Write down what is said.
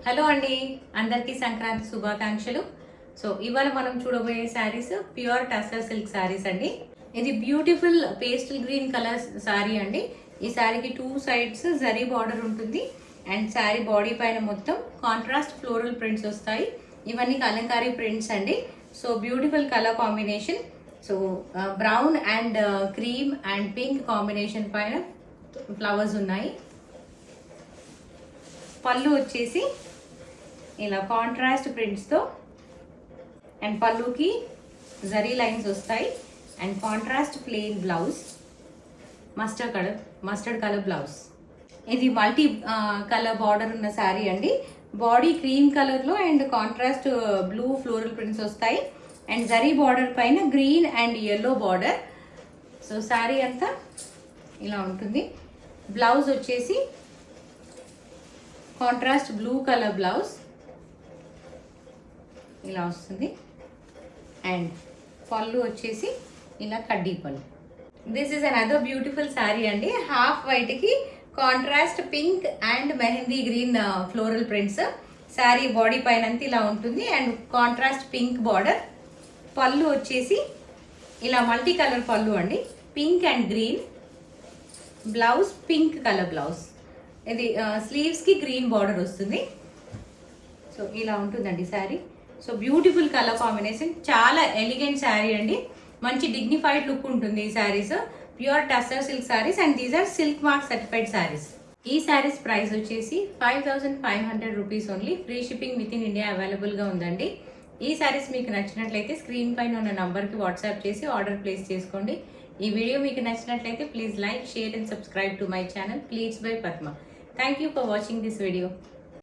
Hello అండి, అందరికీ సంక్రాంతి శుభాకాంక్షలు. సో ఇవాళ మనం చూడబోయే శారీస్ ప్యూర్ టస్సర్ సిల్క్ శారీస్ అండి. ఇది beautiful pastel green colour sari అండి. ఈ శారీకి 2 సైడ్స్ జరీ బార్డర్ ఉంటుంది అండ్ శారీ బాడీ పైన మొత్తం కాంట్రాస్ట్ ఫ్లోరల్ ప్రింట్స్ వస్తాయి. ఇవన్నీ కలంకారీ ప్రింట్స్ అండి. So beautiful colour combination. So brown and cream and pink combination పైన ఫ్లవర్స్ ఉన్నాయి. పళ్ళు వచ్చేసి ఇలా కాంట్రాస్ట్ ప్రింట్స్తో అండ్ పళ్ళుకి జరీ లైన్స్ వస్తాయి and contrast plain blouse, mustard colour blouse. ఇది మల్టీ కలర్ బార్డర్ ఉన్న శారీ అండి. బాడీ క్రీమ్ కలర్లో and contrast blue floral prints వస్తాయి అండ్ జరీ బార్డర్ పైన green and yellow border. So sari అంతా ఇలా ఉంటుంది. బ్లౌజ్ వచ్చేసి కాంట్రాస్ట్ బ్లూ కలర్ బ్లౌజ్ ఇలా వస్తుంది అండ్ పళ్ళు వచ్చేసి ఇలా కడ్డీ పళ్ళు. This is another beautiful sari అండి. హాఫ్ వైట్కి contrast pink and mehndi green floral prints. Sari body పైన అంతా ఇలా ఉంటుంది అండ్ కాంట్రాస్ట్ పింక్ బార్డర్. పళ్ళు వచ్చేసి ఇలా మల్టీ కలర్ పళ్ళు అండి, pink and green. Blouse pink colour blouse. ఇది స్లీవ్స్కి గ్రీన్ బార్డర్ వస్తుంది. సో ఇలా ఉంటుందండి sari. So beautiful colour combination, చాలా ఎలిగెంట్ శారీ అండి. మంచి డిగ్నిఫైడ్ లుక్ ఉంటుంది ఈ saris. Pure tussar silk saris and these are silk mark certified saris. ఈ శారీస్ ప్రైస్ వచ్చేసి 5500 rupees only. Free shipping within India అవైలబుల్గా ఉందండి. ఈ శారీస్ మీకు నచ్చినట్లయితే స్క్రీన్ పైన ఉన్న నంబర్కి వాట్సాప్ చేసి ఆర్డర్ ప్లేస్ చేసుకోండి. ఈ వీడియో మీకు నచ్చినట్లయితే please like, share and subscribe to my channel please by Padma. Thank you for watching this video.